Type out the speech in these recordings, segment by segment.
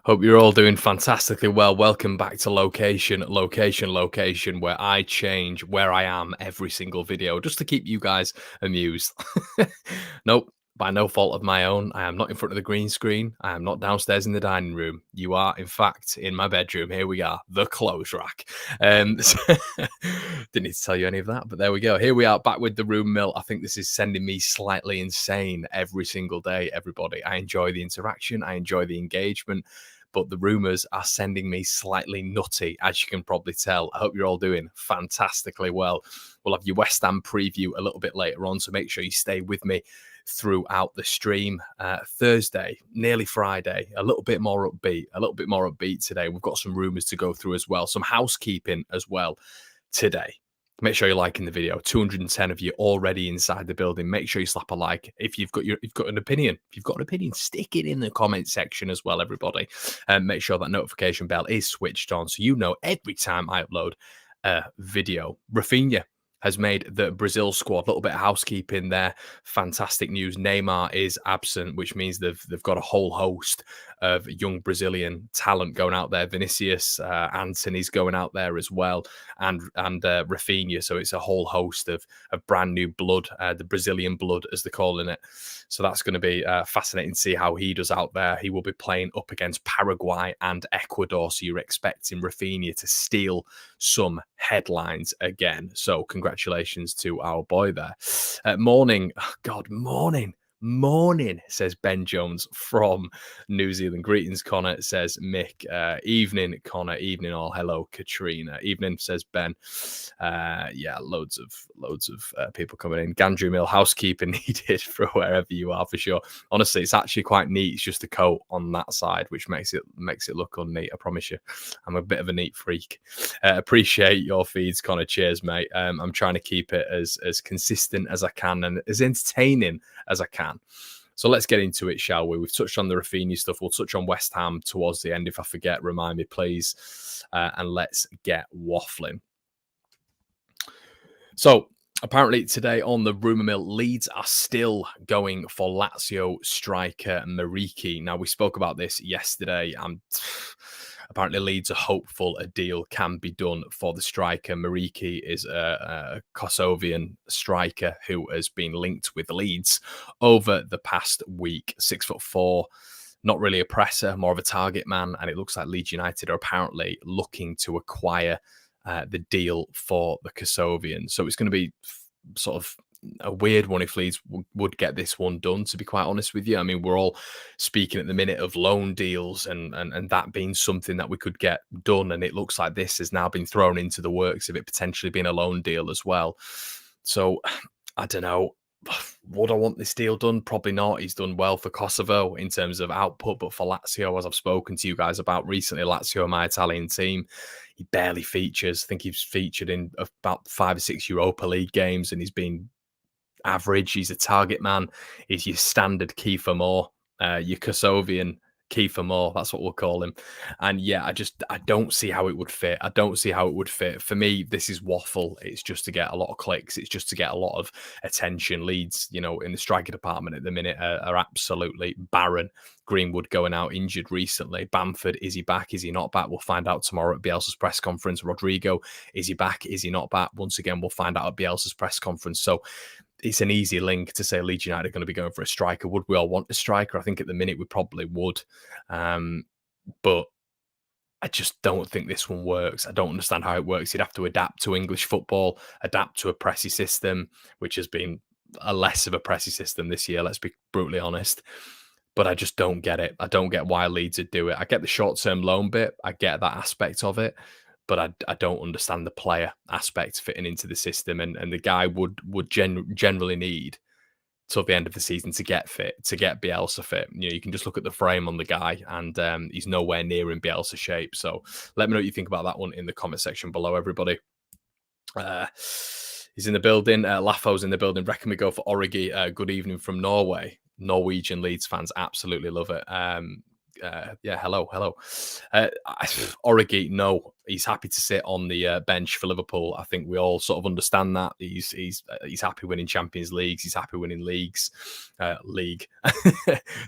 Hope you're all doing fantastically well. Welcome back to Location, where I change where I am every single video just to keep you guys amused. Nope, by no fault of my own. I am not in front of the green screen. I am not downstairs in the dining room. You are, in fact, in my bedroom. Here we are, the clothes rack. Didn't need to tell you any of that, but there we go. Here we are back with the room mill. I think this is sending me slightly insane every single day, everybody. I enjoy the interaction. I enjoy the engagement. But the rumours are sending me slightly nutty, as you can probably tell. I hope you're all doing fantastically well. We'll have your West Ham preview a little bit later on, so make sure you stay with me throughout the stream. Thursday, nearly Friday, a little bit more upbeat today. We've got some rumours to go through as well, some housekeeping as well today. Make sure you're liking the video. 210 of you already inside the building. Make sure you slap a like. If you've got an opinion, stick it in the comment section as well, everybody. And make sure that notification bell is switched on so you know every time I upload a video. Rafinha has made the Brazil squad. A little bit of housekeeping there. Fantastic news. Neymar is absent, which means they've got a whole host of young Brazilian talent going out there. Vinicius, Antony's going out there as well, and Rafinha. So it's a whole host of brand new blood, the Brazilian blood, as they're calling it. So that's going to be fascinating to see how he does out there. He will be playing up against Paraguay and Ecuador. So you're expecting Rafinha to steal some headlines again. So congratulations to our boy there. Morning, says Ben Jones from New Zealand. Greetings, Connor, says Mick. Evening, Connor. Evening, all. Hello, Katrina. Evening, says Ben. Yeah, loads of people coming in. Gandry Mill, housekeeping needed for wherever you are, for sure. Honestly, it's actually quite neat. It's just the coat on that side, which makes it look unneat. I promise you, I'm a bit of a neat freak. Appreciate your feeds, Connor. Cheers, mate. I'm trying to keep it as consistent as I can and as entertaining as I can. So let's get into it, shall we? We've touched on the Rafinha stuff. We'll touch on West Ham towards the end. If I forget, remind me, please. And let's get waffling. So apparently today on the rumour mill, Leeds are still going for Lazio striker Muriqi. Now, we spoke about this yesterday. Apparently, Leeds are hopeful a deal can be done for the striker. Muriqi is a Kosovian striker who has been linked with Leeds over the past week. 6'4", not really a presser, more of a target man. And it looks like Leeds United are apparently looking to acquire the deal for the Kosovian. So it's going to be sort of a weird one if Leeds would get this one done, to be quite honest with you. I mean, we're all speaking at the minute of loan deals and that being something that we could get done. And it looks like this has now been thrown into the works of it potentially being a loan deal as well. So I don't know. Would I want this deal done? Probably not. He's done well for Kosovo in terms of output, but for Lazio, as I've spoken to you guys about recently, Lazio, my Italian team, he barely features. I think he's featured in about 5 or 6 Europa League games, and he's been average. He's a target man. He's your standard Kiefer Moore, your Kosovian Kiefer Moore. That's what we'll call him. And yeah, I don't see how it would fit. I don't see how it would fit. For me, this is waffle. It's just to get a lot of clicks. It's just to get a lot of attention. Leeds, in the striker department at the minute are absolutely barren. Greenwood going out injured recently. Bamford, is he back? Is he not back? We'll find out tomorrow at Bielsa's press conference. Rodrigo, is he back? Is he not back? Once again, we'll find out at Bielsa's press conference. So it's an easy link to say Leeds United are going to be going for a striker. Would we all want a striker? I think at the minute we probably would. But I just don't think this one works. I don't understand how it works. You'd have to adapt to English football, adapt to a pressy system, which has been a less of a pressy system this year, let's be brutally honest. But I just don't get it. I don't get why Leeds would do it. I get the short-term loan bit. I get that aspect of it. but I don't understand the player aspect fitting into the system, and the guy would generally need till the end of the season to get fit, to get Bielsa fit. You know, you can just look at the frame on the guy, and he's nowhere near in Bielsa shape. So let me know what you think about that one in the comment section below, everybody. He's in the building. Lafo's in the building. Reckon we go for Origi. Good evening from Norway. Norwegian Leeds fans absolutely love it. Yeah, hello. Origi, no, he's happy to sit on the bench for Liverpool. I think we all sort of understand that. He's happy winning Champions Leagues. He's happy winning leagues. League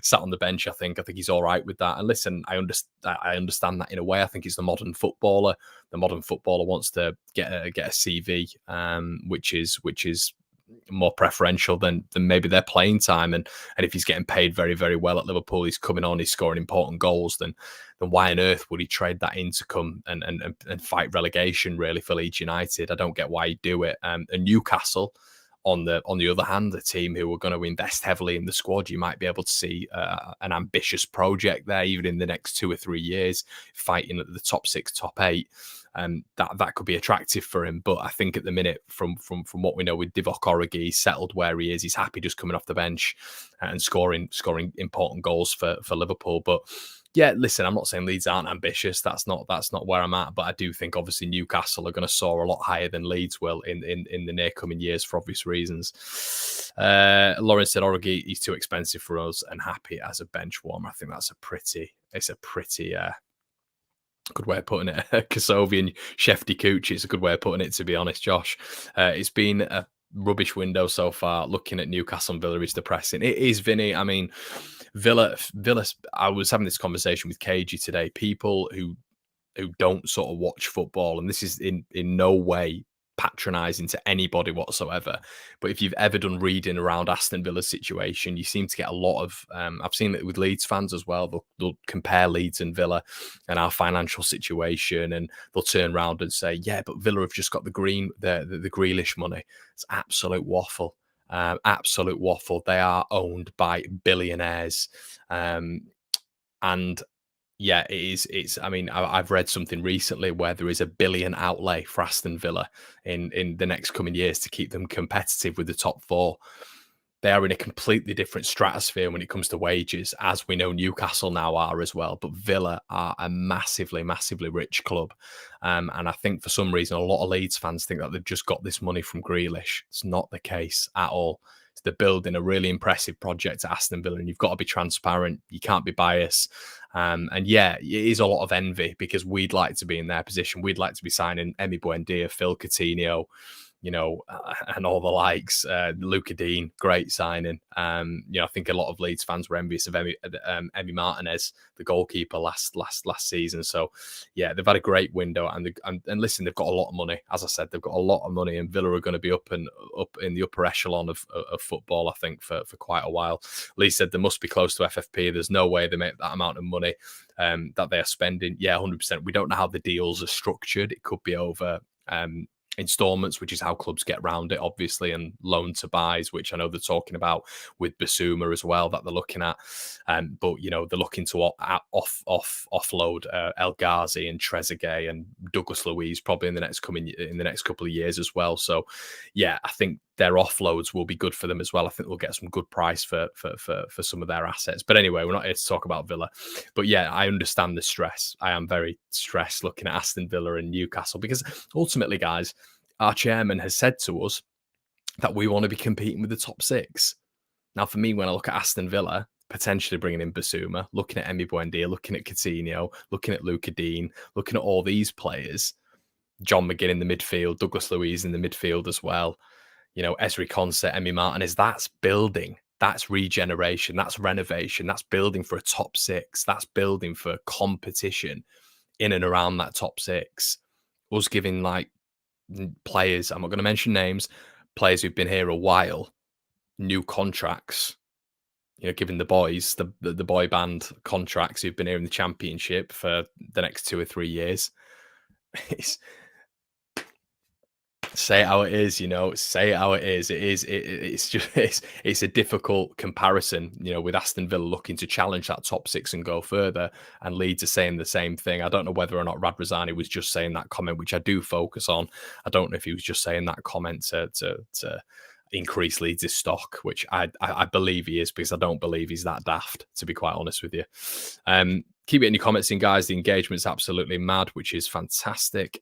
sat on the bench. I think he's all right with that. And listen, I understand that in a way. I think it's the modern footballer. The modern footballer wants to get a CV, which is more preferential than maybe their playing time. And if he's getting paid very, very well at Liverpool, he's coming on, he's scoring important goals, then why on earth would he trade that in to come and fight relegation really for Leeds United? I don't get why he'd do it. And Newcastle, on the other hand, a team who are going to invest heavily in the squad, you might be able to see an ambitious project there, even in the next 2 or 3 years, fighting at the top 6, top 8. That could be attractive for him. But I think at the minute, from what we know with Divock Origi, he's settled where he is. He's happy just coming off the bench and scoring important goals for Liverpool. But yeah, listen, I'm not saying Leeds aren't ambitious. That's not where I'm at. But I do think obviously Newcastle are going to soar a lot higher than Leeds will in the near coming years for obvious reasons. Lawrence said Origi, he's too expensive for us and happy as a bench warmer. I think that's a pretty good way of putting it. Kosovian Shefty Coochie, it's a good way of putting it, to be honest, Josh. It's been a rubbish window so far. Looking at Newcastle and Villa is depressing. It is, Vinny. I mean, Villa. I was having this conversation with KG today. People who don't sort of watch football, and this is in no way patronising to anybody whatsoever, but if you've ever done reading around Aston Villa's situation, you seem to get a lot of I've seen it with Leeds fans as well. They'll compare Leeds and Villa and our financial situation, and they'll turn around and say, yeah, but Villa have just got the Grealish money. It's absolute waffle. Absolute waffle. They are owned by billionaires, and yeah, it is. It's. I mean, I've read something recently where there is $1 billion outlay for Aston Villa in the next coming years to keep them competitive with the top 4. They are in a completely different stratosphere when it comes to wages, as we know Newcastle now are as well. But Villa are a massively, massively rich club. And I think for some reason, a lot of Leeds fans think that they've just got this money from Grealish. It's not the case at all. They're building a really impressive project at Aston Villa, and you've got to be transparent. You can't be biased. And yeah, it is a lot of envy because we'd like to be in their position. We'd like to be signing Emi Buendia, Phil Coutinho, you know, and all the likes. Luca Dean, great signing. You know, I think a lot of Leeds fans were envious of Emi Martinez, the goalkeeper last season. So yeah, they've had a great window, and listen, they've got a lot of money. As I said, they've got a lot of money, and Villa are going to be up in the upper echelon of football, I think, for quite a while. Lee said they must be close to FFP. There's no way they make that amount of money that they are spending. Yeah, 100%. We don't know how the deals are structured. It could be over installments, which is how clubs get round it, obviously, and loan to buys, which I know they're talking about with Basuma as well, that they're looking at. But you know, they're looking to offload El Ghazi and Trezeguet and Douglas Luiz probably in the next couple of years as well. So yeah, I think their offloads will be good for them as well. I think they'll get some good price for some of their assets. But anyway, we're not here to talk about Villa. But yeah, I understand the stress. I am very stressed looking at Aston Villa and Newcastle because ultimately, guys, our chairman has said to us that we want to be competing with the top 6. Now, for me, when I look at Aston Villa, potentially bringing in Basuma, looking at Emi Buendia, looking at Coutinho, looking at Luca Dean, looking at all these players, John McGinn in the midfield, Douglas Luiz in the midfield as well, you know, Ezri Konsa, Emi Martinez, that's building. That's regeneration. That's renovation. That's building for a top 6. That's building for competition in and around that top 6. Us giving like players, I'm not going to mention names, players who've been here a while, new contracts, you know, giving the boys, the boy band contracts who've been here in the Championship for the next 2 or 3 years. It's Say it how it is, say it how it is. It's just it's a difficult comparison, with Aston Villa looking to challenge that top six and go further, and Leeds are saying the same thing. I don't know whether or not Radrizzani was just saying that comment, which I do focus on. I don't know if he was just saying that comment to increase Leeds' stock, which I believe he is, because I don't believe he's that daft, to be quite honest with you. Keep getting your comments in, guys. The engagement's absolutely mad, which is fantastic.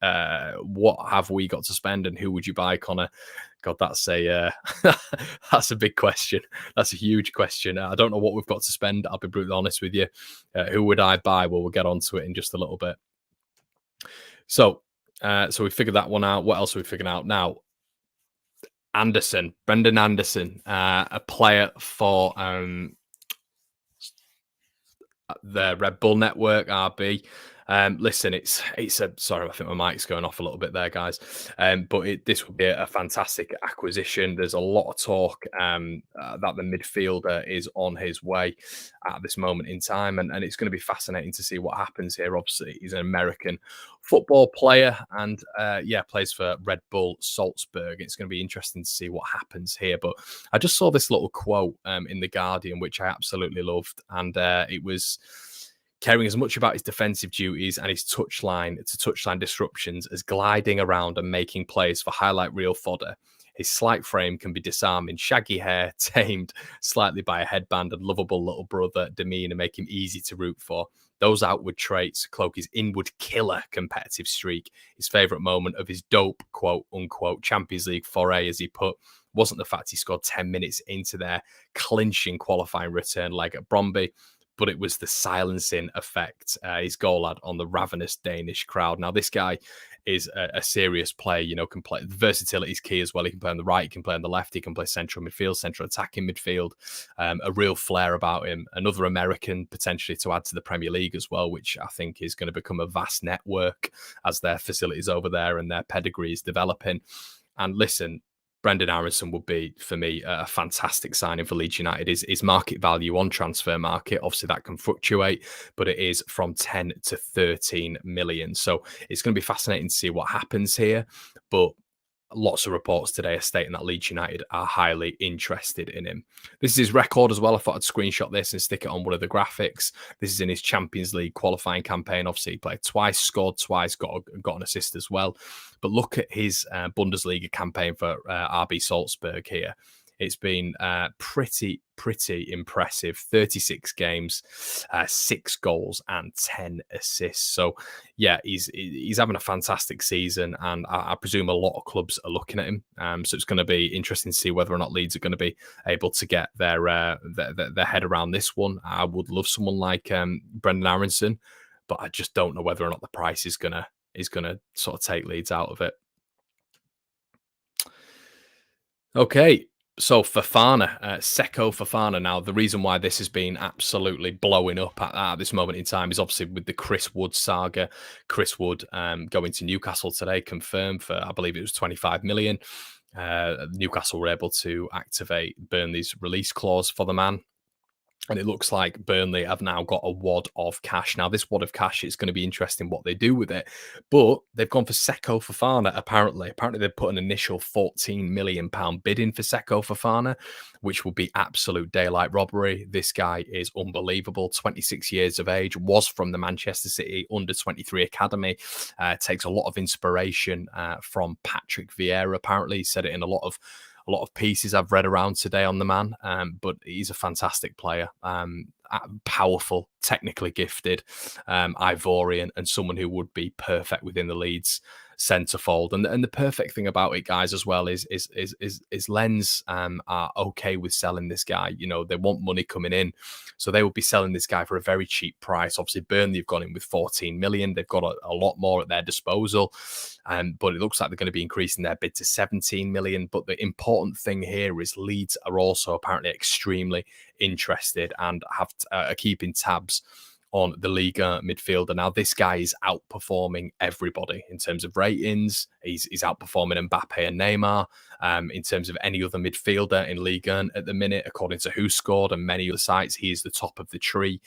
What have we got to spend, and who would you buy, Connor? God, that's a that's a big question. That's a huge question. I don't know what we've got to spend. I'll be brutally honest with you. Who would I buy? Well, we'll get onto it in just a little bit. So we figured that one out. What else are we figuring out now? Brendan Anderson, a player for the Red Bull Network, RB. Listen, it's a sorry, I think my mic's going off a little bit there, guys. But this would be a fantastic acquisition. There's a lot of talk that the midfielder is on his way at this moment in time, and it's going to be fascinating to see what happens here. Obviously, he's an American football player, and plays for Red Bull Salzburg. It's going to be interesting to see what happens here. But I just saw this little quote in the Guardian, which I absolutely loved, and it was caring as much about his defensive duties and his touchline to touchline disruptions as gliding around and making plays for highlight reel fodder. His slight frame can be disarming, shaggy hair, tamed slightly by a headband, and lovable little brother demeanour make him easy to root for. Those outward traits cloak his inward killer competitive streak. His favourite moment of his dope, quote unquote, Champions League foray, as he put, wasn't the fact he scored 10 minutes into their clinching qualifying return leg at Bromby, but it was the silencing effect his goal had on the ravenous Danish crowd. Now, this guy is a serious player, can play. Versatility is key as well. He can play on the right, he can play on the left, he can play central midfield, central attacking midfield. A real flair about him. Another American potentially to add to the Premier League as well, which I think is going to become a vast network as their facilities over there and their pedigree is developing. And listen, Brendan Anderson would be, for me, a fantastic signing for Leeds United. His market value on transfer market, obviously that can fluctuate, but it is from 10 to 13 million. So it's going to be fascinating to see what happens here. But lots of reports today are stating that Leeds United are highly interested in him. This is his record as well. I thought I'd screenshot this and stick it on one of the graphics. This is in his Champions League qualifying campaign. Obviously, he played twice, scored twice, got an assist as well. But look at his Bundesliga campaign for RB Salzburg here. It's been pretty impressive. 36 games, 6 goals and 10 assists. So, yeah, he's having a fantastic season, and I presume a lot of clubs are looking at him. So it's going to be interesting to see whether or not Leeds are going to be able to get their head around this one. I would love someone like Brendan Aronson, but I just don't know whether or not the price is gonna sort of take Leeds out of it. Okay. So Fofana, Seko Fofana. Now, the reason why this has been absolutely blowing up at this moment in time is obviously with the Chris Wood saga. Chris Wood going to Newcastle today, confirmed for, I believe it was 25 million. Newcastle were able to activate Burnley's release clause for the man. And it looks like Burnley have now got a wad of cash. Now, this wad of cash, it's going to be interesting what they do with it. But they've gone for Seko Fofana, apparently. Apparently, they've put an initial £14 million bid in for Seko Fofana, which would be absolute daylight robbery. This guy is unbelievable. 26 years of age, was from the Manchester City under-23 academy. Takes a lot of inspiration from Patrick Vieira, apparently. He said it in a lot of pieces I've read around today on the man, but he's a fantastic player, powerful, technically gifted, Ivorian, and someone who would be perfect within the Leeds centrefold. And the perfect thing about it, guys, as well is Lens are okay with selling this guy. They want money coming in, so they will be selling this guy for a very cheap price. Obviously, Burnley have gone in with 14 million. They've got a lot more at their disposal, but it looks like they're going to be increasing their bid to 17 million. But the important thing here is Leeds are also apparently extremely interested and are keeping tabs on the Liga midfielder. Now, this guy is outperforming everybody in terms of ratings. He's outperforming Mbappe and Neymar in terms of any other midfielder in Liga at the minute, according to Who Scored and many other sites. He is the top of the tree.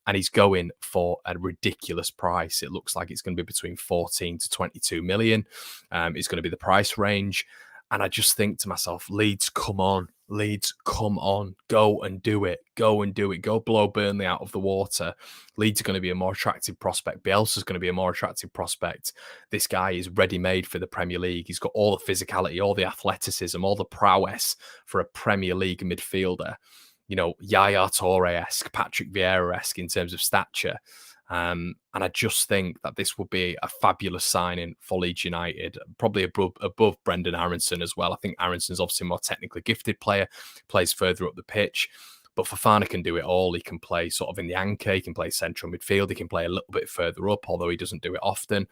and he's going for a ridiculous price. It looks like it's going to be between 14 to 22 million. It's going to be the price range. And I just think to myself, Leeds, come on. Leeds, come on. Go and do it. Go and do it. Go blow Burnley out of the water. Leeds are going to be a more attractive prospect. Bielsa's going to be a more attractive prospect. This guy is ready-made for the Premier League. He's got all the physicality, all the athleticism, all the prowess for a Premier League midfielder. You know, Yaya Toure-esque, Patrick Vieira-esque in terms of stature. And I just think that this would be a fabulous signing for Leeds United, probably above Brendan Aronson as well. I think Aronson's obviously a more technically gifted player, plays further up the pitch. But Fofana can do it all. He can play sort of in the anchor. He can play central midfield. He can play a little bit further up, although he doesn't do it often.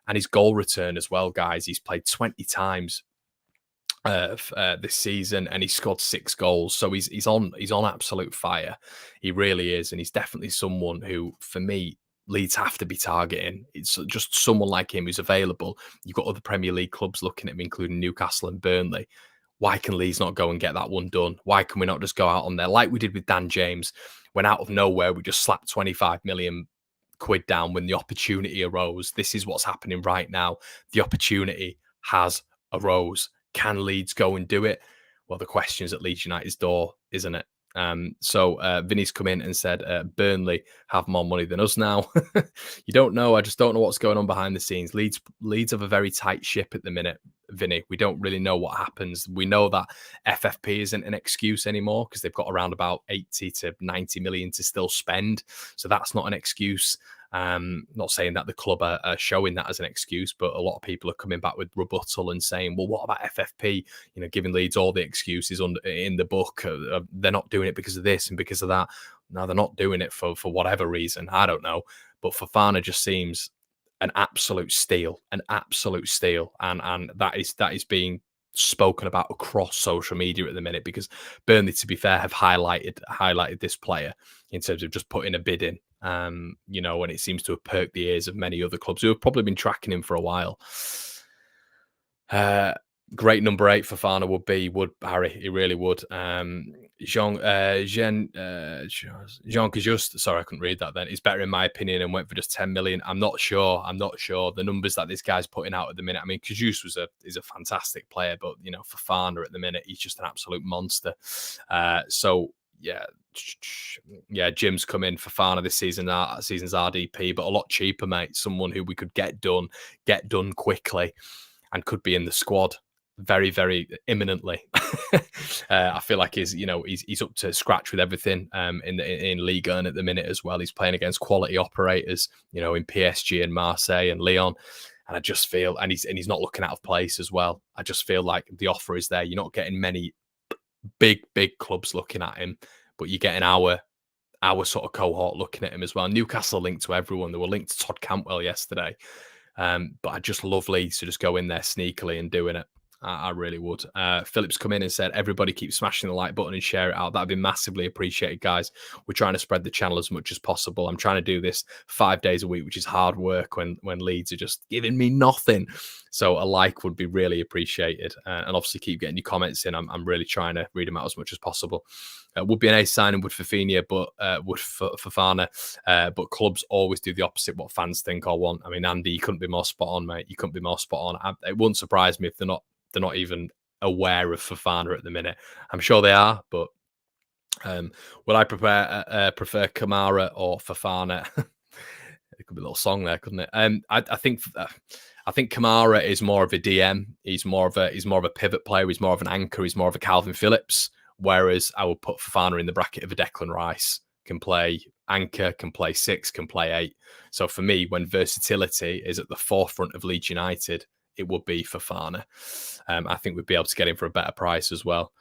And his goal return as well, guys. He's played 20 times this season, and he scored 6 goals. So he's on absolute fire. He really is, and he's definitely someone who, for me, Leeds have to be targeting. It's just someone like him who's available. You've got other Premier League clubs looking at him, including Newcastle and Burnley. Why can Leeds not go and get that one done? Why can we not just go out on there like we did with Dan James, when out of nowhere we just slapped 25 million quid down when the opportunity arose? This is what's happening right now. The opportunity has arose. Can Leeds go and do it? Well, the question's at Leeds United's door, isn't it? So Vinny's come in and said, Burnley have more money than us now. You don't know. I just don't know what's going on behind the scenes. Leeds have a very tight ship at the minute, Vinny. We don't really know what happens. We know that FFP isn't an excuse anymore because they've got around about 80 to 90 million to still spend. So that's not an excuse. Not saying that the club are showing that as an excuse, but a lot of people are coming back with rebuttal and saying, well, what about FFP? You know, giving Leeds all the excuses in the book. They're not doing it because of this and because of that. No, they're not doing it for whatever reason. I don't know. But Fofana just seems an absolute steal. And that is being spoken about across social media at the minute, because Burnley, to be fair, have highlighted this player in terms of just putting a bid in. You know, and it seems to have perked the ears of many other clubs who have probably been tracking him for a while. Great number 8 Fofana would Harry. He really would. Jean Cajuste, sorry, I couldn't read that then. He's better in my opinion and went for just 10 million. I'm not sure. The numbers that this guy's putting out at the minute. I mean, Cajuste is a fantastic player, but you know, Fofana at the minute, he's just an absolute monster. So yeah, Jim's come in for Fofana this season. Season's RDP, but a lot cheaper, mate. Someone who we could get done quickly, and could be in the squad very, very imminently. I feel like he's up to scratch with everything in Ligue 1 at the minute as well. He's playing against quality operators, you know, in PSG and Marseille and Lyon. And I just feel, and he's not looking out of place as well. I just feel like the offer is there. You're not getting many big clubs looking at him, but you're getting our sort of cohort looking at him as well. Newcastle linked to everyone. They were linked to Todd Cantwell yesterday. But I just love Leeds to just go in there sneakily and doing it. I really would. Philip's come in and said, everybody keep smashing the like button and share it out. That'd be massively appreciated, guys. We're trying to spread the channel as much as possible. I'm trying to do this 5 days a week, which is hard work when Leeds are just giving me nothing. So a like would be really appreciated. And obviously keep getting your comments in. I'm really trying to read them out as much as possible. Would be an ace signing with Fofana, but would Fofana. But clubs always do the opposite what fans think or want. I mean, Andy, you couldn't be more spot on, mate. You couldn't be more spot on. It wouldn't surprise me if they're not even aware of Fofana at the minute. I'm sure they are, but would I prefer Kamara or Fofana? It could be a little song there, couldn't it? I think Kamara is more of a DM. He's more of a pivot player. He's more of an anchor. He's more of a Calvin Phillips. Whereas I would put Fofana in the bracket of a Declan Rice. Can play anchor, can play 6, can play 8. So for me, when versatility is at the forefront of Leeds United, it would be Fofana. I think we'd be able to get him for a better price as well.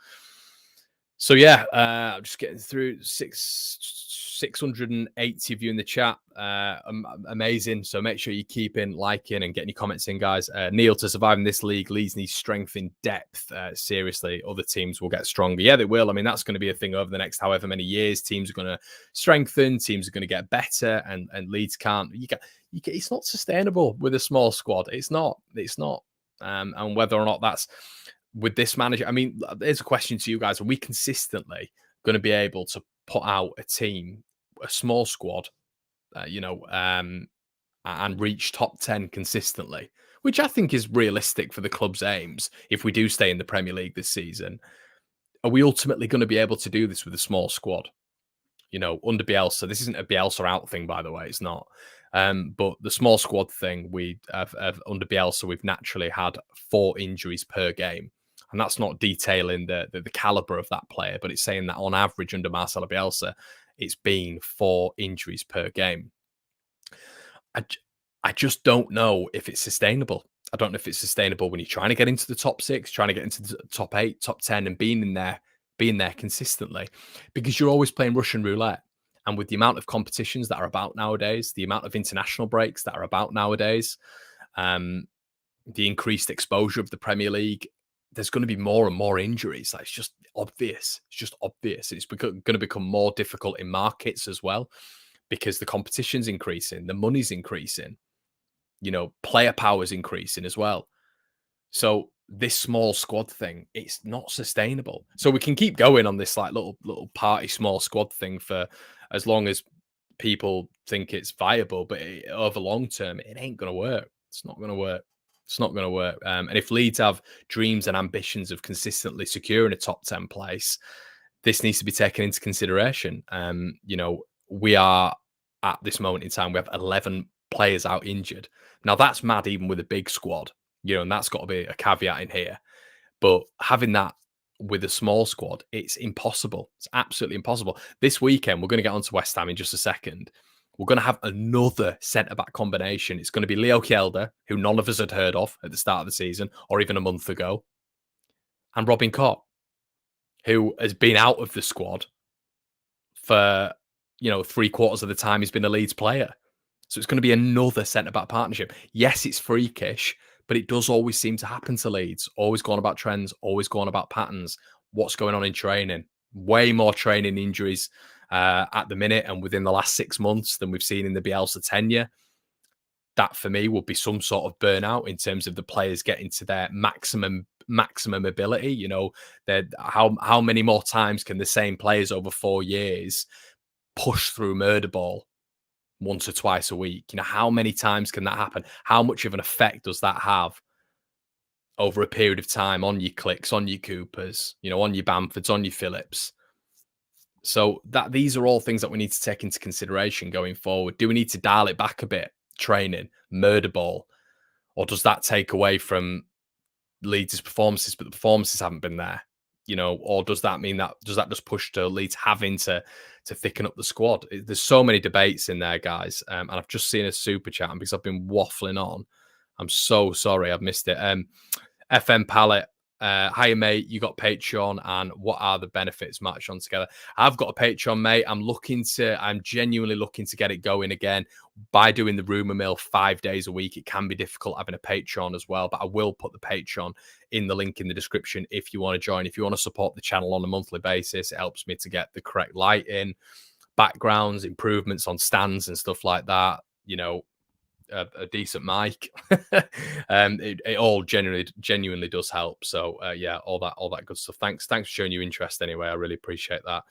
So yeah, I'm just getting through 680 of you in the chat. Amazing. So make sure you keep liking and getting your comments in, guys. Neil, to survive in this league, Leeds need strength in depth. Seriously, other teams will get stronger. Yeah, they will. I mean, that's going to be a thing over the next however many years. Teams are going to strengthen. Teams are going to get better, and Leeds can't. It's not sustainable with a small squad. It's not. And whether or not that's with this manager, I mean, there's a question to you guys: are we consistently going to be able to put out a team a small squad, and reach top 10 consistently, which I think is realistic for the club's aims if we do stay in the Premier League this season, are we ultimately going to be able to do this with a small squad? Under Bielsa, this isn't a Bielsa out thing, by the way, it's not. But the small squad thing, we have under Bielsa, we've naturally had 4 injuries per game. And that's not detailing the caliber of that player, but it's saying that on average under Marcelo Bielsa, it's been 4 injuries per game. I just don't know if it's sustainable. I don't know if it's sustainable when you're trying to get into the top 6, trying to get into the top 8, top 10, and being there consistently, because you're always playing Russian roulette. And with the amount of competitions that are about nowadays, the amount of international breaks that are about nowadays, the increased exposure of the Premier League, there's going to be more and more injuries. It's just obvious. It's just obvious. It's going to become more difficult in markets as well, because the competition's increasing, the money's increasing, player power's increasing as well. So this small squad thing, it's not sustainable. So we can keep going on this like little party small squad thing for as long as people think it's viable, but over long term, it ain't going to work. It's not going to work. It's not going to work. And if Leeds have dreams and ambitions of consistently securing a top 10 place, this needs to be taken into consideration. We are at this moment in time, we have 11 players out injured. Now that's mad, even with a big squad, and that's got to be a caveat in here. But having that with a small squad, it's impossible. It's absolutely impossible. This weekend, we're going to get on to West Ham in just a second. We're going to have another centre-back combination. It's going to be Leo Kjelder, who none of us had heard of at the start of the season or even a month ago, and Robin Koch, who has been out of the squad for, 3/4 of the time he's been a Leeds player. So it's going to be another centre-back partnership. Yes, it's freakish, but it does always seem to happen to Leeds. Always going about trends, always going about patterns. What's going on in training? Way more training injuries at the minute and within the last 6 months than we've seen in the Bielsa tenure. That, for me, would be some sort of burnout in terms of the players getting to their maximum ability. How many more times can the same players over 4 years push through murder ball once or twice a week? How many times can that happen? How much of an effect does that have over a period of time on your Clicks, on your Coopers, on your Bamfords, on your Phillips? So these are all things that we need to take into consideration going forward. Do we need to dial it back a bit? Training, murder ball, or does that take away from Leeds' performances, but the performances haven't been there? Or does that just push to Leeds having to thicken up the squad? There's so many debates in there, guys. And I've just seen a super chat, and because I've been waffling on, I'm so sorry I've missed it. FM Palette, hi mate, you got Patreon, and what are the benefits match on together? I've got a Patreon, mate. I'm genuinely looking to get it going again by doing the Rumour Mill 5 days a week. It can be difficult having a Patreon as well, but I will put the Patreon in the link in the description if you want to join. If you want to support the channel on a monthly basis, it helps me to get the correct lighting, backgrounds, improvements on stands and stuff like that. A decent mic. It all genuinely does help. So yeah, all that good stuff. Thanks for showing your interest anyway. I really appreciate that.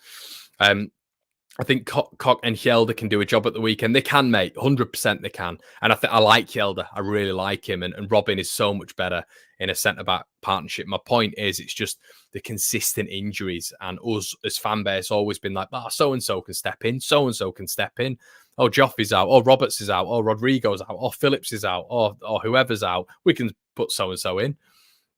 I think Koch and Kjelder can do a job at the weekend. They can, mate. 100% they can. And I like Kjelder. I really like him. And Robin is so much better in a centre-back partnership. My point is, it's just the consistent injuries. And us as fan base always been like, so-and-so can step in. So-and-so can step in. Oh, Joffrey's out. Oh, Roberts is out. Oh, Rodrigo's out. Oh, Phillips is out. Or whoever's out. We can put so-and-so in.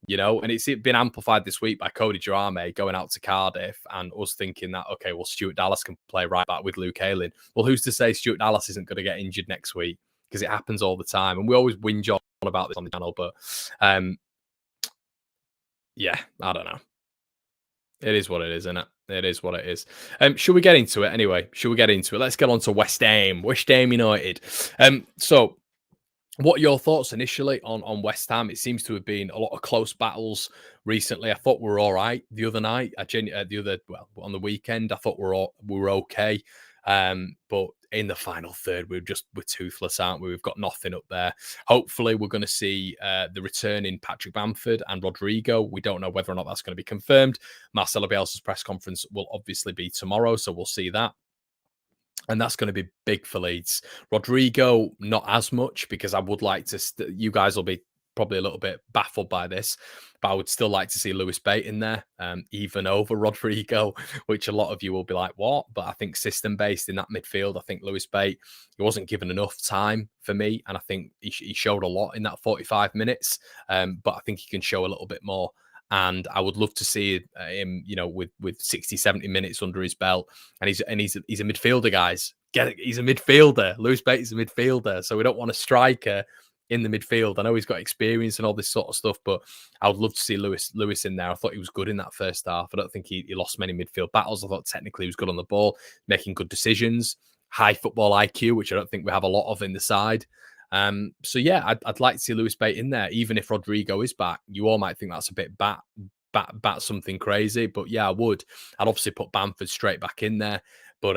And it's been amplified this week by Cody Jarame going out to Cardiff and us thinking that, okay, well, Stuart Dallas can play right back with Luke Ayling. Well, who's to say Stuart Dallas isn't going to get injured next week? Because it happens all the time. And we always whinge on about this on the channel. But yeah, I don't know. It is what it is, isn't it? It is what it is. Should we get into it anyway? Let's get on to West Ham United. So what are your thoughts initially on West Ham? It seems to have been a lot of close battles recently. I thought we were all right the other night. On the weekend, I thought we were okay. But in the final third, we're toothless, aren't we? We've got nothing up there. Hopefully, we're going to see the return in Patrick Bamford and Rodrigo. We don't know whether or not that's going to be confirmed. Marcelo Bielsa's press conference will obviously be tomorrow, so we'll see that. And that's going to be big for Leeds. Rodrigo, not as much, because I would like to. You guys will be probably a little bit baffled by this, but I would still like to see Lewis Bate in there, even over Rodrigo, which a lot of you will be like, what? But I think system based in that midfield, I think Lewis Bate, he wasn't given enough time for me. And I think he showed a lot in that 45 minutes, but I think he can show a little bit more. And I would love to see him, with 60, 70 minutes under his belt. And he's a midfielder, guys. Get it? He's a midfielder. Lewis Bate is a midfielder. So we don't want a striker in the midfield. I know he's got experience and all this sort of stuff, but I would love to see Lewis in there. I thought he was good in that first half. I don't think he lost many midfield battles. I thought technically he was good on the ball, making good decisions, high football IQ, which I don't think we have a lot of in the side. So yeah, I'd like to see Lewis Bate in there, even if Rodrigo is back. You all might think that's a bit bat something crazy, but yeah, I would. I'd obviously put Bamford straight back in there. But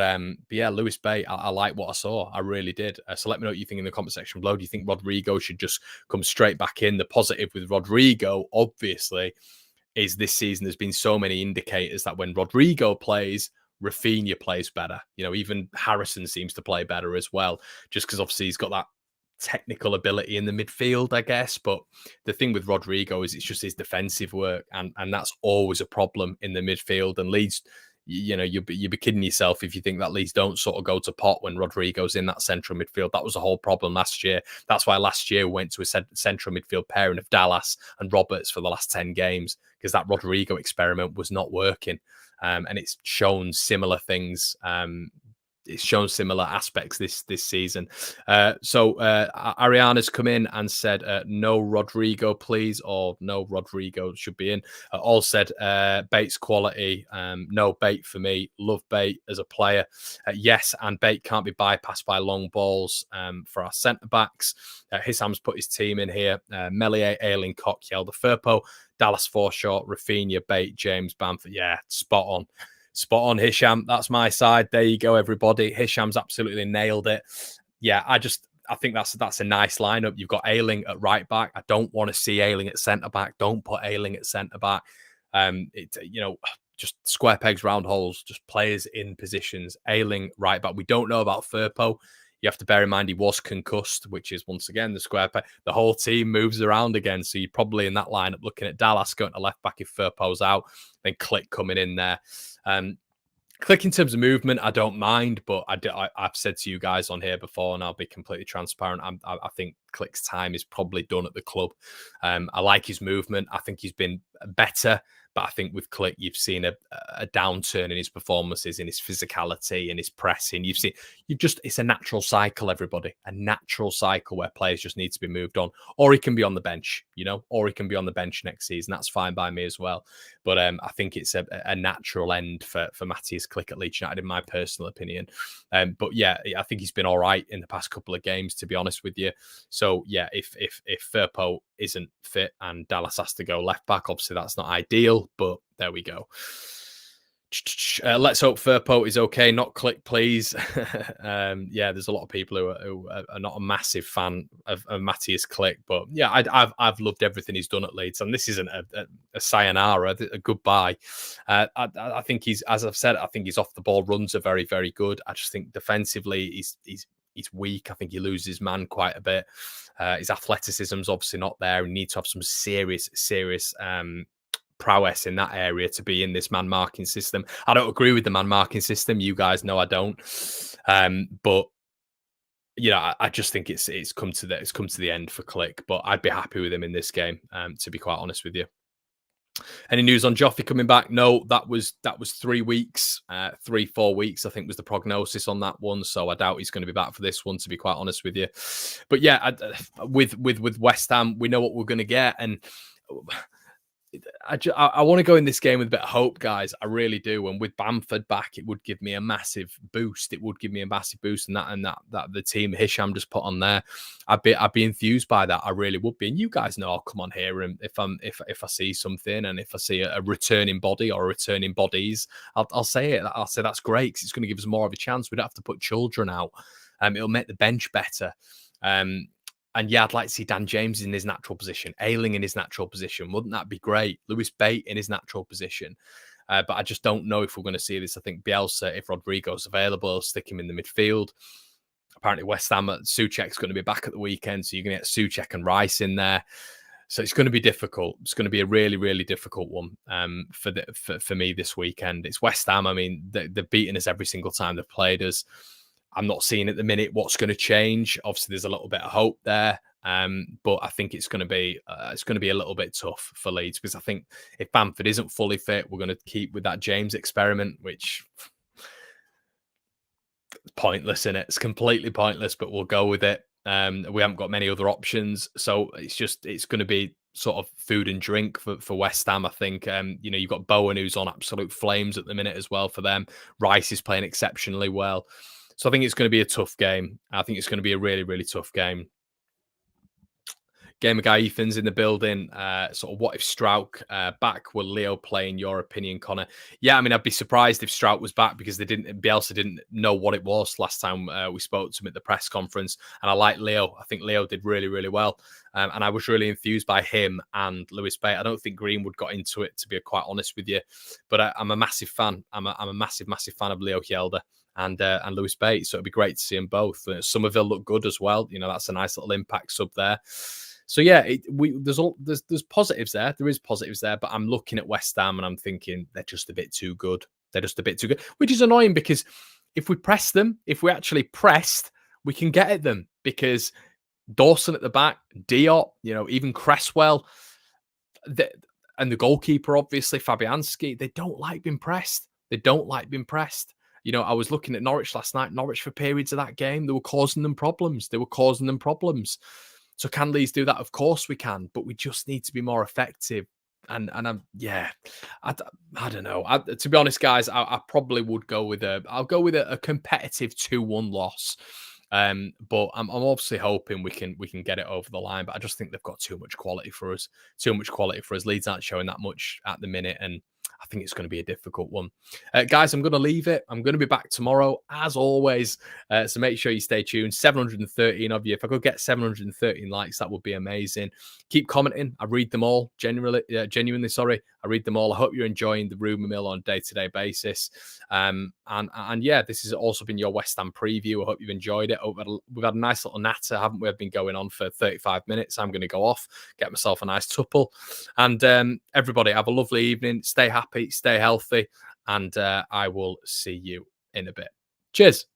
yeah, Lewis Bate, I like what I saw. I really did. So let me know what you think in the comment section below. Do you think Rodrigo should just come straight back in? The positive with Rodrigo, obviously, is this season there's been so many indicators that when Rodrigo plays, Rafinha plays better. Even Harrison seems to play better as well, just because obviously he's got that technical ability in the midfield, I guess. But the thing with Rodrigo is it's just his defensive work, and that's always a problem in the midfield. And Leeds, you'd be kidding yourself if you think that Leeds don't sort of go to pot when Rodrigo's in that central midfield. That was a whole problem last year. That's why last year we went to a central midfield pairing of Dallas and Roberts for the last 10 games, because that Rodrigo experiment was not working. And it's shown similar things. It's shown similar aspects this season. So Ariana's come in and said, no Rodrigo, please, or no Rodrigo should be in. All said Bate's quality. No Bate for me. Love Bate as a player. Yes, and Bate can't be bypassed by long balls for our centre-backs. Hissam's put his team in here. Melier, Ayling, Coquelin, the Firpo, Dallas Forshaw, Rafinha, Bate, James, Bamford. Yeah, spot on. Spot on, Hisham. That's my side. There you go, everybody. Hisham's absolutely nailed it. Yeah, I think that's a nice lineup. You've got Ayling at right back. I don't want to see Ayling at centre back. Don't put Ayling at centre back. Just square pegs, round holes. Just players in positions. Ayling right back. We don't know about Firpo. You have to bear in mind he was concussed, which is once again the square peg. The whole team moves around again, so you're probably in that lineup looking at Dallas going to left back if Firpo's out, then Click coming in there. Click in terms of movement, I don't mind, but I've said to you guys on here before, and I'll be completely transparent. I think Click's time is probably done at the club. I like his movement. I think he's been better, but I think with Click, you've seen a downturn in his performances, in his physicality, in his pressing. It's a natural cycle, everybody. A natural cycle where players just need to be moved on. Or he can be on the bench, or he can be on the bench next season. That's fine by me as well. But I think it's a natural end for Matthias Click at Leeds United, in my personal opinion. But yeah, I think he's been all right in the past couple of games, to be honest with you. So yeah, if Firpo isn't fit and Dallas has to go left back, obviously that's not ideal, but there we go. Let's hope Firpo is okay, not Click, please. Yeah, there's a lot of people who are not a massive fan of Matthias Click, but yeah, I've loved everything he's done at Leeds, and this isn't a sayonara, a goodbye. I think as I've said, I think his off the ball runs are very, very good. I just think defensively he's weak. I think he loses his man quite a bit. His athleticism's obviously not there. He needs to have some serious prowess in that area to be in this man marking system. I don't agree with the man marking system. You guys know I don't. But I just think it's come to the end for Click. But I'd be happy with him in this game, to be quite honest with you. Any news on Joffrey coming back? No, that was 3 weeks, 3-4 weeks, I think was the prognosis on that one. So I doubt he's going to be back for this one, to be quite honest with you. But yeah, with West Ham, we know what we're going to get, and I want to go in this game with a bit of hope, guys. I really do. And with Bamford back, it would give me a massive boost. It would give me a massive boost, and that the team Hisham just put on there, I'd be enthused by that. I really would be. And you guys know I'll come on here, and if I see something, and if I see a returning body or a returning bodies, I'll say it. I'll say that's great, because it's going to give us more of a chance. We don't have to put children out. It'll make the bench better. And yeah, I'd like to see Dan James in his natural position, Ayling in his natural position. Wouldn't that be great? Lewis Bate in his natural position. But I just don't know if we're going to see this. I think Bielsa, if Rodrigo's available, will stick him in the midfield. Apparently, West Ham, Souček's going to be back at the weekend, so you're going to get Souček and Rice in there. So it's going to be difficult. It's going to be a really, really difficult one for me this weekend. It's West Ham. I mean, they've beaten us every single time they've played us. I'm not seeing at the minute what's going to change. Obviously, there's a little bit of hope there, but I think it's going to be a little bit tough for Leeds, because I think if Bamford isn't fully fit, we're going to keep with that James experiment, which pointless, in it. It's completely pointless, but we'll go with it. We haven't got many other options, so it's going to be sort of food and drink for West Ham. I think you've got Bowen, who's on absolute flames at the minute as well for them. Rice is playing exceptionally well, so I think it's going to be a tough game. I think it's going to be a really, really tough game. Gamer Guy Ethan's in the building. Sort of what if Strauch back? Will Leo play, in your opinion, Connor? Yeah, I mean, I'd be surprised if Strauch was back, because Bielsa didn't know what it was last time we spoke to him at the press conference. And I like Leo. I think Leo did really, really well. And I was really enthused by him and Lewis Bate. I don't think Greenwood got into it, to be quite honest with you. But I'm a massive fan. I'm a massive, massive fan of Leo Hjelde and Lewis Bate. So it'd be great to see them both. Somerville looked good as well. That's a nice little impact sub there. So yeah, there's positives there. There is positives there, but I'm looking at West Ham and I'm thinking they're just a bit too good. They're just a bit too good, which is annoying, because if we press them, if we actually pressed, we can get at them, because Dawson at the back, Diop, even Cresswell, and the goalkeeper, obviously, Fabianski, they don't like being pressed. They don't like being pressed. I was looking at Norwich last night. Norwich, for periods of that game, they were causing them problems. So can Leeds do that? Of course we can, but we just need to be more effective. And I don't know. To be honest, guys, I probably would go with a competitive 2-1 loss. But I'm obviously hoping we can get it over the line. But I just think they've got too much quality for us. Leeds aren't showing that much at the minute, and I think it's going to be a difficult one. Guys, I'm going to leave it. I'm going to be back tomorrow, as always. So make sure you stay tuned. 713 of you. If I could get 713 likes, that would be amazing. Keep commenting. I read them all. Genuinely, sorry. I read them all. I hope you're enjoying the Rumour Mill on a day-to-day basis. And yeah, this has also been your West Ham preview. I hope you've enjoyed it. We've had a nice little natter, haven't we? I've been going on for 35 minutes. I'm going to go off, get myself a nice tuple. And everybody, have a lovely evening. Stay happy, stay healthy, and I will see you in a bit. Cheers.